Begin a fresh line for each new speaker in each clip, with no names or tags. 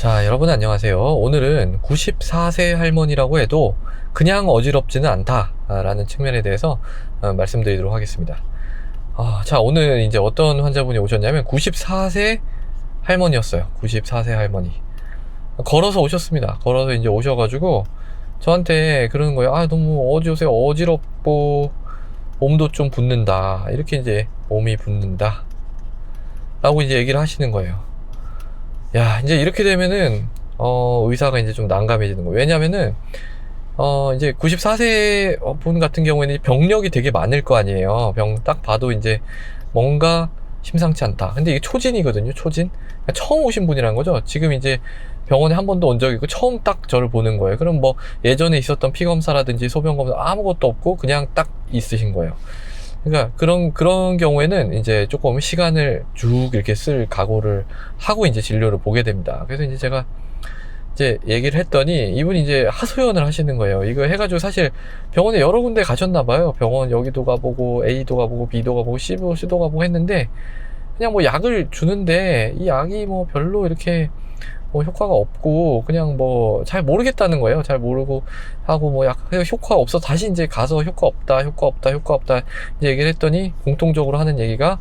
자, 여러분 안녕하세요. 오늘은 94세 할머니라고 해도 그냥 어지럽지는 않다라는 측면에 대해서 말씀드리도록 하겠습니다. 자, 오늘 이제 어떤 환자분이 오셨냐면 94세 할머니였어요. 94세 할머니. 걸어서 오셨습니다. 걸어서 이제 오셔가지고 저한테 그러는 거예요. 너무 요새 어지럽고 몸도 좀 붓는다. 이렇게 이제 몸이 붓는다. 라고 이제 얘기를 하시는 거예요. 야, 이제 이렇게 되면은 의사가 이제 좀 난감해지는 거예요. 왜냐면은 이제 94세 분 같은 경우에는 병력이 되게 많을 거 아니에요. 딱 봐도 이제 뭔가 심상치 않다. 근데 이게 초진이거든요. 초진. 그러니까 처음 오신 분이라는 거죠. 지금 이제 병원에 한 번도 온 적이 있고 처음 딱 저를 보는 거예요. 그럼 뭐 예전에 있었던 피검사라든지 소변검사 아무것도 없고 그냥 딱 있으신 거예요. 그러니까 그런 경우에는 이제 조금 시간을 쭉 이렇게 쓸 각오를 하고 이제 진료를 보게 됩니다. 그래서 이제 제가 이제 얘기를 했더니 이분이 이제 하소연을 하시는 거예요. 이거 해가지고 사실 병원에 여러 군데 가셨나 봐요. 병원 여기도 가보고 A도 가보고 B도 가보고 C도 가보고 했는데 그냥 뭐 약을 주는데 이 약이 뭐 별로 이렇게 뭐 효과가 없고 그냥 뭐 잘 모르겠다는 거예요. 잘 모르고 하고 뭐 약 효과가 없어 다시 이제 가서 효과 없다 이제 얘기를 했더니 공통적으로 하는 얘기가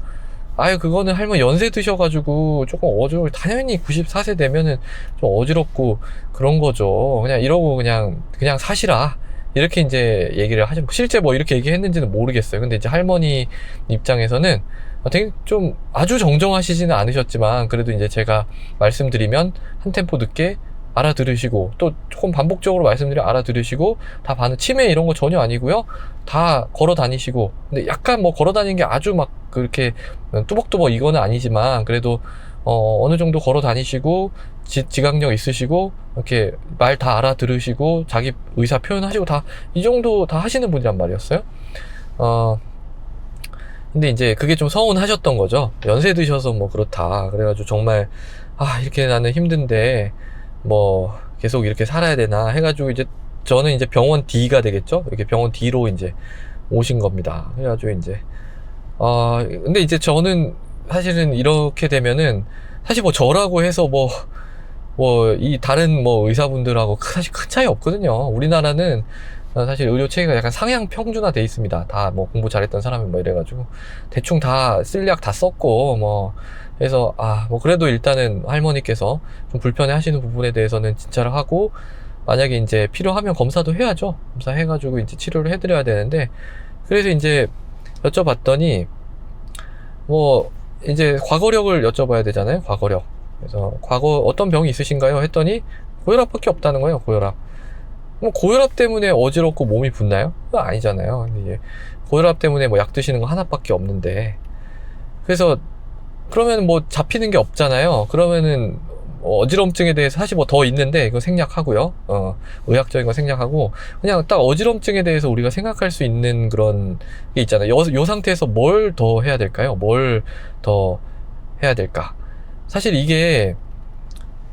그거는 할머니 연세 드셔가지고 조금 당연히 94세 되면은 좀 어지럽고 그런 거죠. 그냥 이러고 그냥 사시라. 이렇게 이제 얘기를 하죠. 실제 뭐 이렇게 얘기했는지는 모르겠어요. 근데 이제 할머니 입장에서는 되게 좀 아주 정정하시지는 않으셨지만 그래도 이제 제가 말씀드리면 한 템포 늦게 알아들으시고 또 조금 반복적으로 말씀드리면 알아들으시고 다 치매 이런 거 전혀 아니고요. 다 걸어 다니시고 근데 약간 뭐 걸어 다니는 게 아주 막 그렇게 뚜벅뚜벅 이거는 아니지만 그래도 어느 정도 걸어 다니시고 지각력 있으시고 이렇게 말 다 알아들으시고 자기 의사 표현하시고 다 이 정도 다 하시는 분이란 말이었어요. 근데 이제 그게 좀 서운하셨던 거죠. 연세 드셔서 뭐 그렇다. 그래가지고 정말 이렇게 나는 힘든데 뭐 계속 이렇게 살아야 되나 해가지고 이제 저는 이제 병원 D가 되겠죠. 이렇게 병원 D로 이제 오신 겁니다. 그래가지고 이제 근데 이제 저는 사실은 이렇게 되면은 사실 뭐 저라고 해서 뭐 이 다른 뭐 의사분들하고 사실 큰 차이 없거든요. 우리나라는 사실 의료 체계가 약간 상향 평준화 돼 있습니다. 다 뭐 공부 잘했던 사람이 뭐 이래가지고 대충 다 쓸 약 다 썼고 뭐 그래서 뭐 그래도 일단은 할머니께서 좀 불편해 하시는 부분에 대해서는 진찰을 하고 만약에 이제 필요하면 검사도 해야죠. 검사해가지고 이제 치료를 해드려야 되는데 그래서 이제 여쭤봤더니 뭐 이제 과거력을 여쭤봐야 되잖아요. 과거력. 그래서 과거 어떤 병이 있으신가요? 했더니 고혈압밖에 없다는 거예요. 고혈압. 뭐 고혈압 때문에 어지럽고 몸이 붓나요? 그거 아니잖아요. 근데 이제 고혈압 때문에 뭐 약 드시는 거 하나밖에 없는데 그래서 그러면 뭐 잡히는 게 없잖아요. 그러면은 어지럼증에 대해서 사실 뭐 더 있는데 이거 생략하고요. 의학적인 거 생략하고 그냥 딱 어지럼증에 대해서 우리가 생각할 수 있는 그런 게 있잖아요. 요 상태에서 뭘 더 해야 될까요? 뭘 더 해야 될까? 사실 이게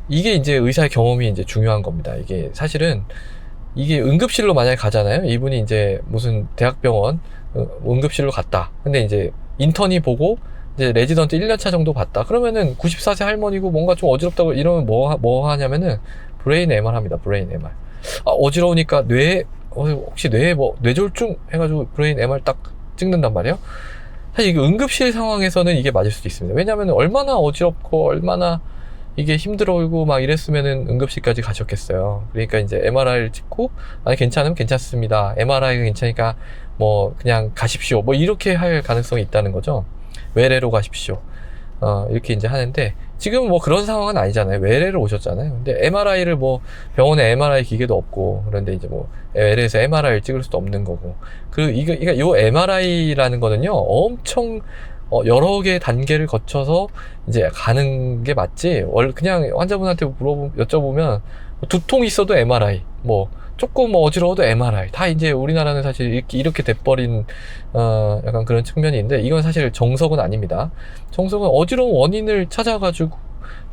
이제 의사의 경험이 이제 중요한 겁니다. 이게 사실은 이게 응급실로 만약에 가잖아요. 이분이 이제 무슨 대학병원 응급실로 갔다. 근데 이제 인턴이 보고 이제 레지던트 1년차 정도 봤다. 그러면은 94세 할머니고 뭔가 좀 어지럽다고 이러면 뭐 하냐면은 브레인 MR 합니다. 브레인 MR. 어지러우니까 혹시 뇌에 뭐 뇌졸중 해가지고 브레인 MR 딱 찍는단 말이에요. 사실 이게 응급실 상황에서는 이게 맞을 수도 있습니다. 왜냐하면 얼마나 어지럽고 얼마나 이게 힘들고 막 이랬으면은 응급실까지 가셨겠어요. 그러니까 이제 MRI를 찍고 괜찮으면 괜찮습니다. MRI가 괜찮으니까 뭐 그냥 가십시오. 뭐 이렇게 할 가능성이 있다는 거죠. 외래로 가십시오. 이렇게 이제 하는데 지금 뭐 그런 상황은 아니잖아요. 외래로 오셨잖아요. 근데 MRI를 뭐 병원에 MRI 기계도 없고 그런데 이제 뭐 외래에서 MRI를 찍을 수도 없는 거고 요 MRI라는 거는요 엄청 여러 개의 단계를 거쳐서 이제 가는 게 맞지. 그냥 환자분한테 여쭤보면 두통 있어도 MRI, 뭐 조금 어지러워도 MRI. 다 이제 우리나라는 사실 이렇게 돼버린 약간 그런 측면이 있는데 이건 사실 정석은 아닙니다. 정석은 어지러운 원인을 찾아가지고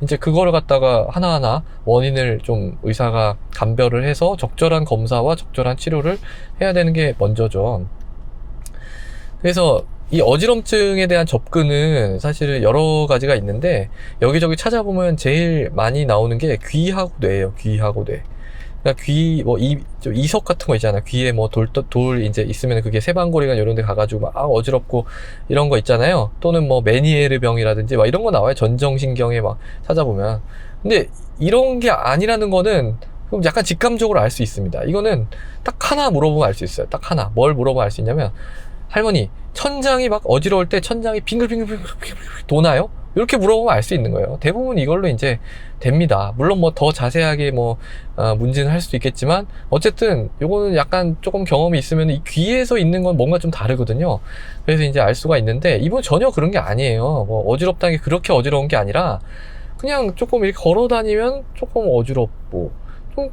이제 그거를 갖다가 하나하나 원인을 좀 의사가 감별을 해서 적절한 검사와 적절한 치료를 해야 되는 게 먼저죠. 그래서 이 어지럼증에 대한 접근은 사실은 여러 가지가 있는데, 여기저기 찾아보면 제일 많이 나오는 게 귀하고 뇌예요. 귀하고 뇌. 그러니까 좀 이석 같은 거 있잖아. 귀에 뭐 돌 이제 있으면 그게 세방고리가 이런 데 가가지고 막 어지럽고 이런 거 있잖아요. 또는 뭐 메니에르 병이라든지 막 이런 거 나와요. 전정신경에 막 찾아보면. 근데 이런 게 아니라는 거는 그럼 약간 직감적으로 알 수 있습니다. 이거는 딱 하나 물어보면 알 수 있어요. 딱 하나. 뭘 물어보면 알 수 있냐면, 할머니, 천장이 막 어지러울 때 천장이 빙글빙글 도나요? 이렇게 물어보면 알 수 있는 거예요. 대부분 이걸로 이제 됩니다. 물론 뭐 더 자세하게 문제는 할 수도 있겠지만, 어쨌든 요거는 약간 조금 경험이 있으면 이 귀에서 있는 건 뭔가 좀 다르거든요. 그래서 이제 알 수가 있는데, 이분 전혀 그런 게 아니에요. 뭐 어지럽다는 게 그렇게 어지러운 게 아니라, 그냥 조금 이렇게 걸어 다니면 조금 어지럽고,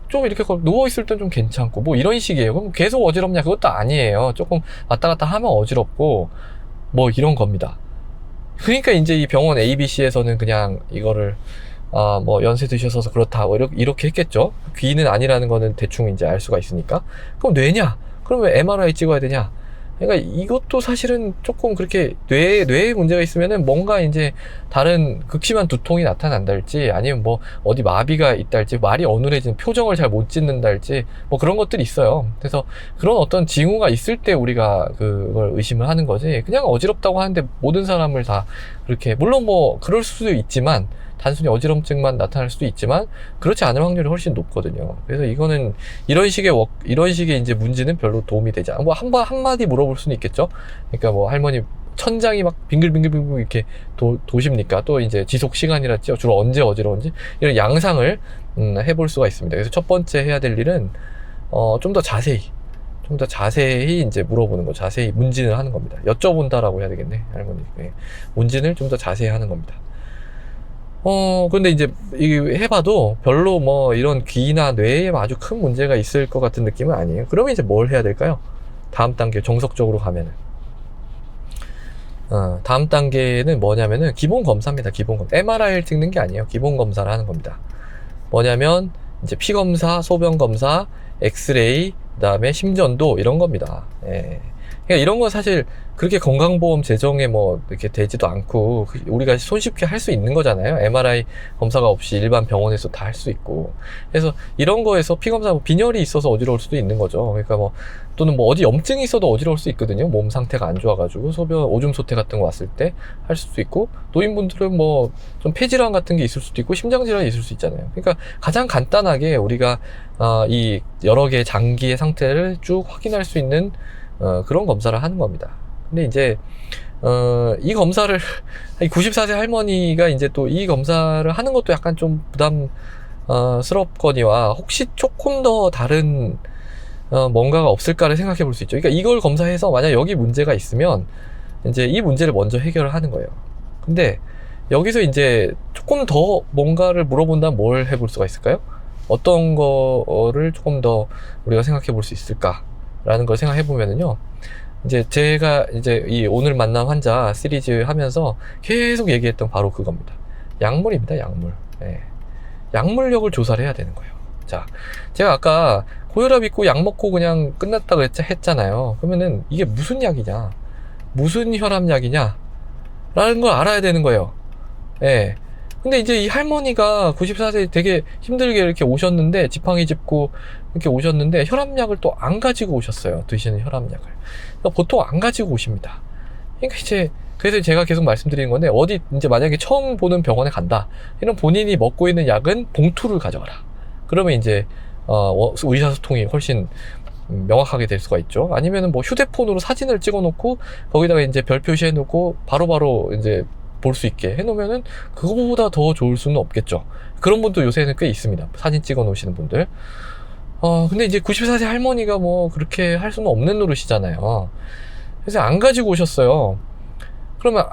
좀 이렇게 누워있을 땐 좀 괜찮고, 뭐 이런 식이에요. 그럼 계속 어지럽냐? 그것도 아니에요. 조금 왔다 갔다 하면 어지럽고, 뭐 이런 겁니다. 그러니까 이제 이 병원 ABC에서는 그냥 이거를, 뭐 연세 드셔서 그렇다, 뭐 이렇게 했겠죠. 귀는 아니라는 거는 대충 이제 알 수가 있으니까. 그럼 뇌냐? 그럼 왜 MRI 찍어야 되냐? 그러니까 이것도 사실은 조금 그렇게 뇌에 문제가 있으면은 뭔가 이제 다른 극심한 두통이 나타난달지, 아니면 뭐 어디 마비가 있달지, 말이 어눌해진, 표정을 잘 못 짓는달지, 뭐 그런 것들이 있어요. 그래서 그런 어떤 징후가 있을 때 우리가 그걸 의심을 하는 거지, 그냥 어지럽다고 하는데 모든 사람을 다 그렇게, 물론 뭐 그럴 수도 있지만, 단순히 어지럼증만 나타날 수도 있지만 그렇지 않을 확률이 훨씬 높거든요. 그래서 이거는 이런 식의 이제 문제는 별로 도움이 되지 않아. 뭐 한마디 물어볼 수는 있겠죠. 그러니까 뭐 할머니 천장이 막 빙글빙글 이렇게 도십니까? 또 이제 지속 시간이랄지, 주로 언제 어지러운지, 이런 양상을 해볼 수가 있습니다. 그래서 첫 번째 해야 될 일은 좀 더 자세히 이제 물어보는 거, 자세히 문진을 하는 겁니다. 여쭤본다라고 해야 되겠네, 할머니. 네. 문진을 좀 더 자세히 하는 겁니다. 근데 이제 이게 해봐도 별로 뭐 이런 귀나 뇌에 아주 큰 문제가 있을 것 같은 느낌은 아니에요. 그러면 이제 뭘 해야 될까요? 다음 단계 정석적으로 가면은, 다음 단계는 뭐냐면은 기본 검사입니다. 기본 검사. MRI를 찍는 게 아니에요. 기본 검사를 하는 겁니다. 뭐냐면 이제 피 검사, 소변 검사, 엑스레이, 그다음에 심전도, 이런 겁니다. 예. 그러니까 이런 건 사실 그렇게 건강보험 재정에 뭐 이렇게 되지도 않고, 우리가 손쉽게 할 수 있는 거잖아요. MRI 검사가 없이 일반 병원에서 다 할 수 있고. 그래서 이런 거에서 피검사, 빈혈이 있어서 어지러울 수도 있는 거죠. 그러니까 뭐, 또는 뭐 어디 염증이 있어도 어지러울 수 있거든요. 몸 상태가 안 좋아가지고 소변 오줌 소태 같은 거 왔을 때 할 수도 있고, 노인분들은 뭐 좀 폐질환 같은 게 있을 수도 있고, 심장질환이 있을 수 있잖아요. 그러니까 가장 간단하게 우리가 이 여러 개의 장기의 상태를 쭉 확인할 수 있는 그런 검사를 하는 겁니다. 근데 이제 이 검사를 94세 할머니가 이제 또 이 검사를 하는 것도 약간 좀 부담스럽거니와, 혹시 조금 더 다른 뭔가가 없을까를 생각해 볼 수 있죠. 그러니까 이걸 검사해서 만약 여기 문제가 있으면 이제 이 문제를 먼저 해결을 하는 거예요. 근데 여기서 이제 조금 더 뭔가를 물어본다면 뭘 해볼 수가 있을까요? 어떤 거를 조금 더 우리가 생각해 볼 수 있을까라는 걸 생각해 보면은요, 이제 제가 이제 이 오늘 만난 환자 시리즈 하면서 계속 얘기했던 바로 그겁니다. 약물입니다. 약물. 네. 약물력을 조사를 해야 되는 거예요. 자, 제가 아까 고혈압 있고 약 먹고 그냥 끝났다고 했잖아요. 그러면은 이게 무슨 약이냐, 무슨 혈압약이냐 라는 걸 알아야 되는 거예요. 예. 근데 이제 이 할머니가 94세 되게 힘들게 이렇게 오셨는데, 지팡이 짚고 이렇게 오셨는데 혈압약을 또 안 가지고 오셨어요. 드시는 혈압약을. 그러니까 보통 안 가지고 오십니다. 그러니까 이제 그래서 제가 계속 말씀드리는 건데, 어디 이제 만약에 처음 보는 병원에 간다, 이런 본인이 먹고 있는 약은 봉투를 가져가라. 그러면 이제 의사소통이 훨씬 명확하게 될 수가 있죠. 아니면은 뭐 휴대폰으로 사진을 찍어 놓고 거기다가 이제 별 표시해 놓고 바로바로 이제 볼 수 있게 해 놓으면은 그거보다 더 좋을 수는 없겠죠. 그런 분도 요새는 꽤 있습니다. 사진 찍어 놓으시는 분들. 근데 이제 94세 할머니가 뭐 그렇게 할 수는 없는 노릇이잖아요. 그래서 안 가지고 오셨어요. 그러면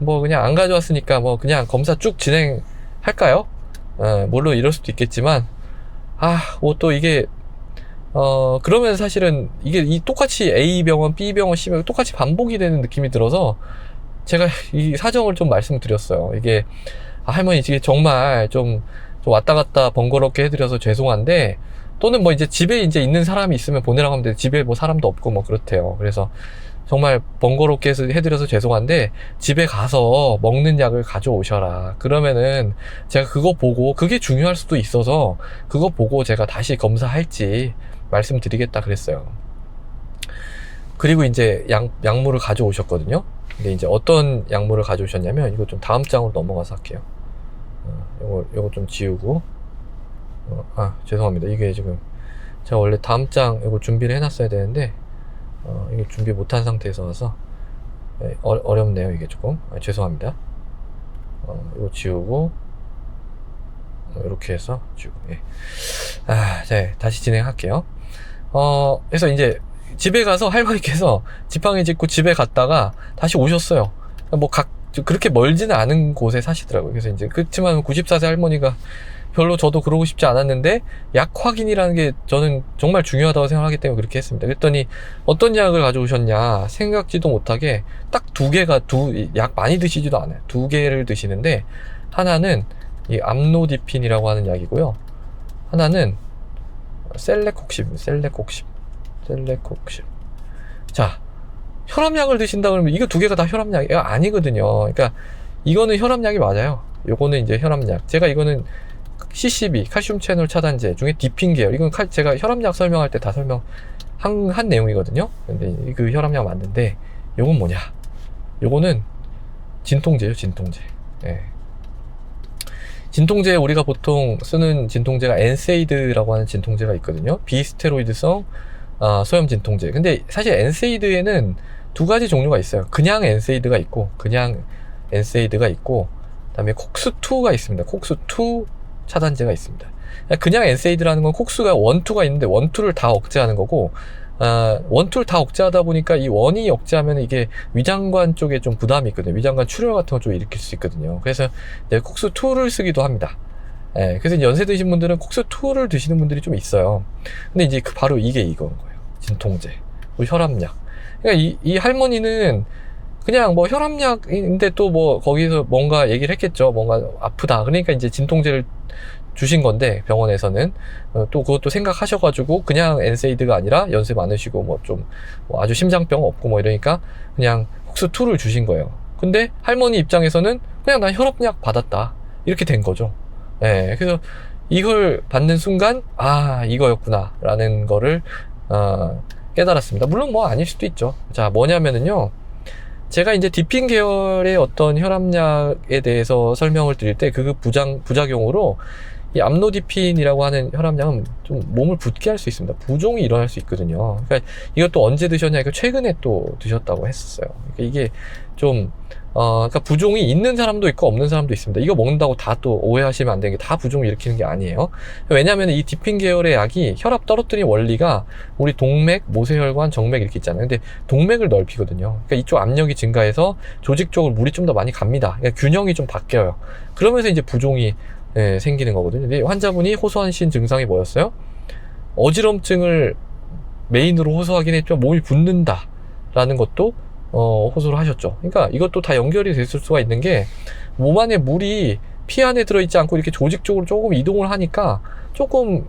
뭐 그냥 안 가져왔으니까 뭐 그냥 검사 쭉 진행할까요? 물론 이럴 수도 있겠지만, 뭐 또 이게 그러면 사실은 이게 똑같이 A병원, B병원, C병원 똑같이 반복이 되는 느낌이 들어서 제가 이 사정을 좀 말씀드렸어요. 이게 할머니 이게 정말 좀 왔다 갔다 번거롭게 해드려서 죄송한데, 또는 뭐 이제 집에 이제 있는 사람이 있으면 보내라고 하면 돼. 집에 뭐 사람도 없고 뭐 그렇대요. 그래서 정말 번거롭게 해드려서 죄송한데 집에 가서 먹는 약을 가져오셔라. 그러면은 제가 그거 보고 그게 중요할 수도 있어서 그거 보고 제가 다시 검사할지 말씀드리겠다 그랬어요. 그리고 이제 약물을 가져오셨거든요. 근데 이제 어떤 약물을 가져오셨냐면, 이거 좀 다음 장으로 넘어가서 할게요. 요거 좀 지우고, 죄송합니다. 이게 지금 제가 원래 다음 장 이거 준비를 해놨어야 되는데 이거 준비 못한 상태에서 와서 어렵네요. 이게 조금 죄송합니다. 이거 지우고 이렇게 해서 지우고, 예. 자, 다시 진행할게요. 그래서 이제 집에 가서 할머니께서 지팡이 짚고 집에 갔다가 다시 오셨어요. 뭐 그렇게 멀지는 않은 곳에 사시더라고요. 그래서 이제 그렇지만 94세 할머니가 별로 저도 그러고 싶지 않았는데 약 확인이라는 게 저는 정말 중요하다고 생각하기 때문에 그렇게 했습니다. 그랬더니 어떤 약을 가져오셨냐, 생각지도 못하게 딱 약 많이 드시지도 않아요. 2개를 드시는데, 하나는 이 암로디핀이라고 하는 약이고요, 하나는 셀레콕십. 자, 혈압약을 드신다 그러면 이거 2개가 다 혈압약이 아니거든요. 그러니까 이거는 혈압약이 맞아요. 요거는 이제 혈압약. 제가 이거는 CCB, 칼슘 채널 차단제 중에 디핀 계열. 이건 제가 혈압약 설명할 때 다 한 내용이거든요. 근데 그 혈압약 맞는데, 요건 뭐냐? 요거는 진통제예요, 진통제. 예. 진통제, 우리가 보통 쓰는 진통제가 엔세이드라고 하는 진통제가 있거든요. 비스테로이드성 소염 진통제. 근데 사실 엔세이드에는 2가지 종류가 있어요. 그냥 엔세이드가 있고, 그다음에 콕스2가 있습니다. 콕스2 차단제가 있습니다. 그냥 엔세이드라는 건 콕스가 1, 2가 있는데 1, 2를 다 억제하는 거고, 1, 2를 다 억제하다 보니까 이 1이 억제하면 이게 위장관 쪽에 좀 부담이 있거든요. 위장관 출혈 같은 거 좀 일으킬 수 있거든요. 그래서 콕스2를 쓰기도 합니다. 예, 그래서 연세 드신 분들은 콕스2를 드시는 분들이 좀 있어요. 근데 이제 바로 이건 거예요. 진통제, 혈압약. 그러니까 이 할머니는 그냥 뭐 혈압약인데 또 뭐 거기서 뭔가 얘기를 했겠죠. 뭔가 아프다. 그러니까 이제 진통제를 주신 건데, 병원에서는 또 그것도 생각하셔가지고 그냥 엔세이드가 아니라 연세 많으시고 뭐 아주 심장병 없고 뭐 이러니까 그냥 콕스2를 주신 거예요. 근데 할머니 입장에서는 그냥 난 혈압약 받았다, 이렇게 된 거죠. 예, 그래서 이걸 받는 순간 이거였구나 라는 거를 깨달았습니다. 물론 뭐 아닐 수도 있죠. 자, 뭐냐면은요, 제가 이제 디핀 계열의 어떤 혈압약에 대해서 설명을 드릴 때 그 부작용으로 이 암로디핀이라고 하는 혈압약은 좀 몸을 붓게 할 수 있습니다. 부종이 일어날 수 있거든요. 그러니까 이것도 언제 드셨냐, 이거 최근에 또 드셨다고 했었어요. 그러니까 이게 좀 그러니까 부종이 있는 사람도 있고 없는 사람도 있습니다. 이거 먹는다고 다 또 오해하시면 안 되는 게 다 부종을 일으키는 게 아니에요. 왜냐하면 이 디핀 계열의 약이 혈압 떨어뜨리는 원리가 우리 동맥, 모세혈관, 정맥 이렇게 있잖아요. 근데 동맥을 넓히거든요. 그러니까 이쪽 압력이 증가해서 조직 쪽으로 물이 좀 더 많이 갑니다. 그러니까 균형이 좀 바뀌어요. 그러면서 이제 부종이 생기는 거거든요. 근데 환자분이 호소하신 증상이 뭐였어요? 어지럼증을 메인으로 호소하긴 했죠. 몸이 붓는다 라는 것도 호소를 하셨죠. 그러니까 이것도 다 연결이 됐을 수가 있는 게, 몸 안에 물이 피 안에 들어있지 않고 이렇게 조직 쪽으로 조금 이동을 하니까 조금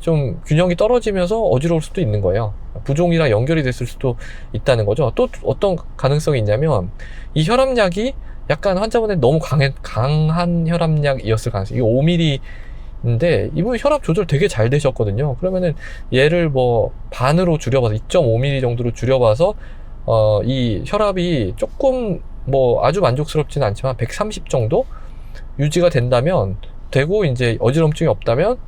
좀 균형이 떨어지면서 어지러울 수도 있는 거예요. 부종이랑 연결이 됐을 수도 있다는 거죠. 또 어떤 가능성이 있냐면, 이 혈압약이 약간 환자분의 너무 강한 혈압약이었을 가능성이, 이게 5mm인데 이분 혈압 조절 되게 잘 되셨거든요. 그러면은 얘를 뭐 반으로 줄여봐서 2.5mm 정도로 줄여봐서 이 혈압이 조금 뭐 아주 만족스럽지는 않지만 130 정도 유지가 된다면 되고, 이제 어지럼증이 없다면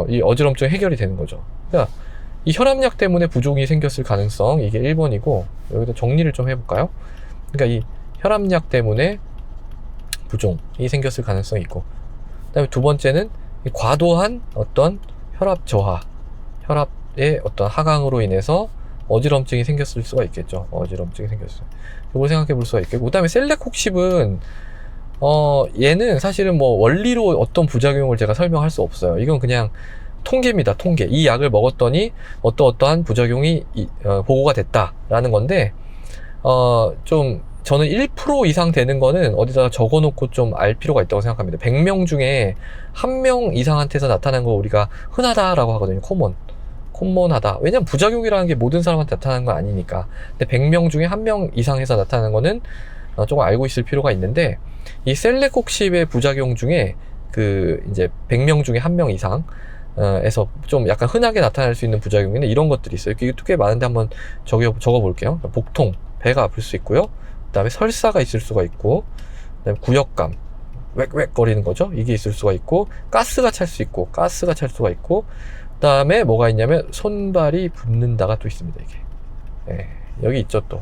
이 어지럼증 해결이 되는 거죠. 그러니까 이 혈압약 때문에 부종이 생겼을 가능성, 이게 1번이고, 여기다 정리를 좀 해볼까요? 그러니까 이 혈압약 때문에 부종이 생겼을 가능성이 있고, 그 다음에 2번째는 과도한 어떤 혈압 저하, 혈압의 어떤 하강으로 인해서 어지럼증이 생겼을 수가 있겠죠. 어지럼증이 생겼어요. 이걸 생각해 볼 수가 있겠고, 그 다음에 셀레콕십은 얘는 사실은 뭐 원리로 어떤 부작용을 제가 설명할 수 없어요. 이건 그냥 통계입니다. 통계. 이 약을 먹었더니 어떠한 부작용이 보고가 됐다라는 건데, 좀 저는 1% 이상 되는 거는 어디다가 적어놓고 좀 알 필요가 있다고 생각합니다. 100명 중에 1명 이상한테서 나타난 거 우리가 흔하다라고 하거든요. 콤몬하다. 왜냐면 부작용이라는 게 모든 사람한테 나타나는 건 아니니까. 근데 100명 중에 1명 이상에서 나타나는 거는 조금 알고 있을 필요가 있는데, 이 셀레콕십의 부작용 중에 그 이제 100명 중에 1명 이상 에서 좀 약간 흔하게 나타날 수 있는 부작용에는 이런 것들이 있어요. 이게 꽤 많은데 한번 적어 볼게요. 복통, 배가 아플 수 있고요. 그 다음에 설사가 있을 수가 있고, 그 다음에 구역감, 웩웩 거리는 거죠. 이게 있을 수가 있고, 가스가 찰 수가 있고, 그 다음에 뭐가 있냐면 손발이 붓는다가 또 있습니다. 이게 여기 있죠. 또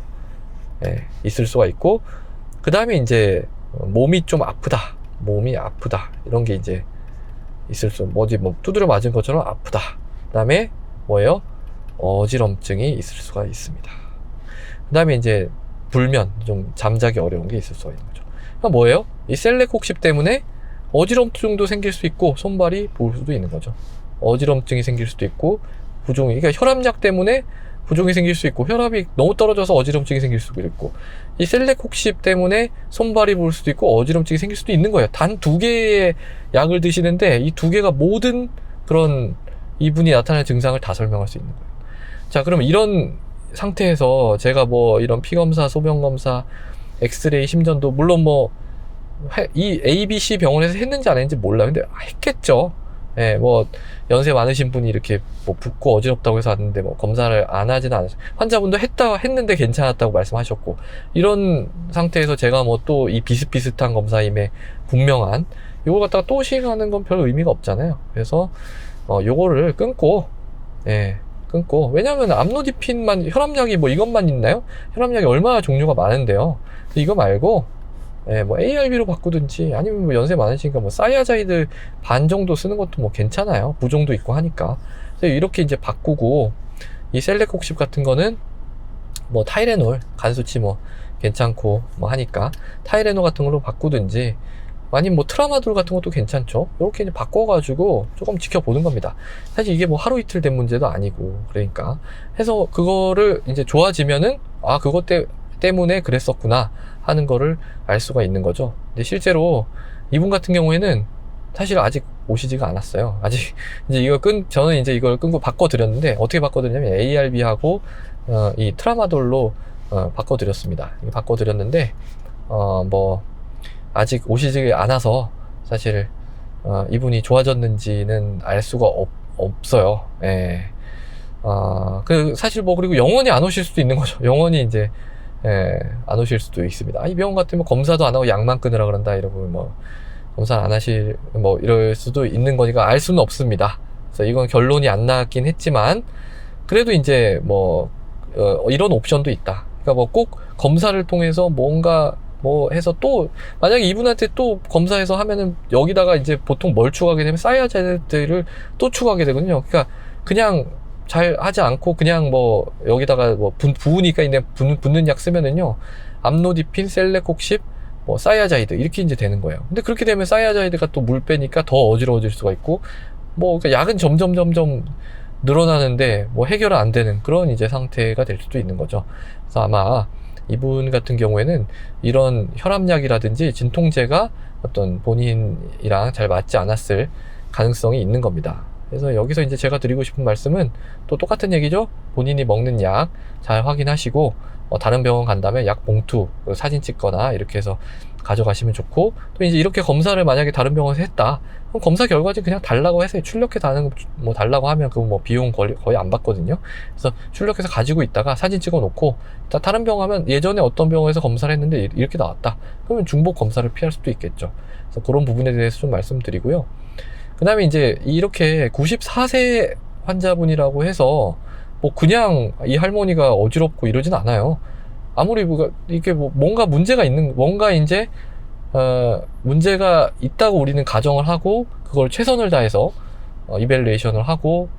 있을 수가 있고, 그 다음에 이제 몸이 좀 아프다, 이런 게 이제 있을 수, 뭐 두드려 맞은 것처럼 아프다. 그 다음에 뭐예요? 어지럼증이 있을 수가 있습니다. 그 다음에 이제 불면, 좀 잠자기 어려운 게 있을 수가 있는 거죠. 그러니까 뭐예요? 이 셀레콕십 때문에 어지럼증도 생길 수 있고 손발이 부을 수도 있는 거죠. 어지럼증이 생길 수도 있고, 부종이, 그러니까 혈압약 때문에 부종이 생길 수 있고, 혈압이 너무 떨어져서 어지럼증이 생길 수도 있고, 이 셀레콕십 때문에 손발이 부을 수도 있고 어지럼증이 생길 수도 있는 거예요. 단 2개의 약을 드시는데 이 2개가 모든 그런 이분이 나타날 증상을 다 설명할 수 있는 거예요. 자, 그러면 이런 상태에서 제가 뭐 이런 피검사, 소변검사, 엑스레이, 심전도 물론 뭐 이 ABC 병원에서 했는지 안 했는지 몰라요. 근데 했겠죠. 뭐 연세 많으신 분이 이렇게 뭐 붓고 어지럽다고 해서 왔는데 뭐 검사를 안 하지는 않았어요. 환자분도 했는데 괜찮았다고 말씀하셨고, 이런 상태에서 제가 뭐 또 이 비슷비슷한 검사임에 분명한 요걸 갖다가 또 시행하는 건 별 의미가 없잖아요. 그래서 요거를 끊고, 왜냐면 암로디핀만, 혈압약이 뭐 이것만 있나요? 혈압약이 얼마나 종류가 많은데요. 이거 말고 뭐 ARB로 바꾸든지, 아니면 뭐 연세 많으시니까 뭐 사이아자이드 반 정도 쓰는 것도 뭐 괜찮아요. 부종도 있고 하니까. 그래서 이렇게 이제 바꾸고, 이 셀레콕십 같은 거는 뭐 타이레놀, 간 수치 뭐 괜찮고 뭐 하니까 타이레놀 같은 걸로 바꾸든지, 아니면 뭐 트라마돌 같은 것도 괜찮죠. 이렇게 이제 바꿔가지고 조금 지켜보는 겁니다. 사실 이게 뭐 하루 이틀 된 문제도 아니고, 그러니까 해서 그거를 이제 좋아지면은 그것 때문에 그랬었구나 하는 거를 알 수가 있는 거죠. 근데 실제로 이분 같은 경우에는 사실 아직 오시지가 않았어요. 아직 이제 저는 이제 이걸 끊고 바꿔드렸는데, 어떻게 바꿔드렸냐면 ARB하고 이 트라마돌로 바꿔드렸습니다. 바꿔드렸는데 뭐 아직 오시지 않아서 사실 이분이 좋아졌는지는 알 수가 없어요. 사실 뭐, 그리고 영원히 안 오실 수도 있는 거죠. 영원히 이제 안 오실 수도 있습니다. 이 병원 같으면 검사도 안 하고 약만 끊으라 그런다 이러고, 뭐 검사 안 하실, 뭐 이럴 수도 있는 거니까 알 수는 없습니다. 그래서 이건 결론이 안 나긴 했지만, 그래도 이제 뭐 이런 옵션도 있다. 그러니까 뭐 꼭 검사를 통해서 뭔가 뭐 해서, 또 만약에 이분한테 또 검사해서 하면은 여기다가 이제 보통 뭘 추가하게 되면 사이아자이드를 또 추가하게 되거든요. 그러니까 그냥 잘 하지 않고 그냥 뭐 여기다가 뭐 부으니까 이제 붓는 약 쓰면은요, 암로디핀, 셀레콕십, 뭐 사이아자이드 이렇게 이제 되는 거예요. 근데 그렇게 되면 사이아자이드가 또 물 빼니까 더 어지러워질 수가 있고, 뭐 그러니까 약은 점점 늘어나는데 뭐 해결은 안 되는 그런 이제 상태가 될 수도 있는 거죠. 그래서 아마 이분 같은 경우에는 이런 혈압약이라든지 진통제가 어떤 본인이랑 잘 맞지 않았을 가능성이 있는 겁니다. 그래서 여기서 이제 제가 드리고 싶은 말씀은 또 똑같은 얘기죠. 본인이 먹는 약 잘 확인하시고, 다른 병원 간다면 약 봉투 사진 찍거나 이렇게 해서 가져가시면 좋고, 또 이제 이렇게 검사를 만약에 다른 병원에서 했다, 그럼 검사 결과지 그냥 달라고 해서 출력해 뭐 달라고 하면 그거 뭐 비용 거의 안 받거든요. 그래서 출력해서 가지고 있다가 사진 찍어 놓고, 다른 병원 하면 예전에 어떤 병원에서 검사를 했는데 이렇게 나왔다, 그러면 중복 검사를 피할 수도 있겠죠. 그래서 그런 부분에 대해서 좀 말씀드리고요. 그 다음에 이제 이렇게 94세 환자분이라고 해서 뭐 그냥 이 할머니가 어지럽고 이러진 않아요. 아무리 이게 뭐 뭔가 문제가 이제 문제가 있다고 우리는 가정을 하고, 그걸 최선을 다해서 이밸루에이션을 하고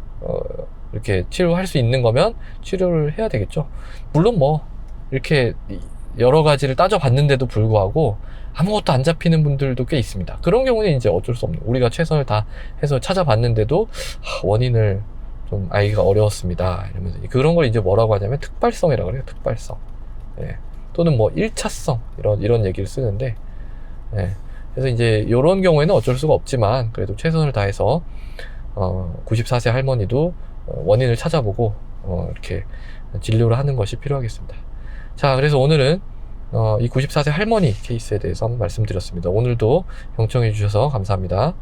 이렇게 치료할 수 있는 거면 치료를 해야 되겠죠. 물론 뭐 이렇게 여러 가지를 따져봤는데도 불구하고 아무것도 안 잡히는 분들도 꽤 있습니다. 그런 경우는 이제 어쩔 수 없는, 우리가 최선을 다 해서 찾아봤는데도 원인을 좀 알기가 어려웠습니다 이러면서, 그런 걸 이제 뭐라고 하냐면 특발성이라고 그래요. 특발성. 또는 뭐 1차성 이런 얘기를 쓰는데, 그래서 이제 이런 경우에는 어쩔 수가 없지만 그래도 최선을 다해서 94세 할머니도 원인을 찾아보고 이렇게 진료를 하는 것이 필요하겠습니다. 자, 그래서 오늘은 이 94세 할머니 케이스에 대해서 한번 말씀드렸습니다. 오늘도 경청해 주셔서 감사합니다.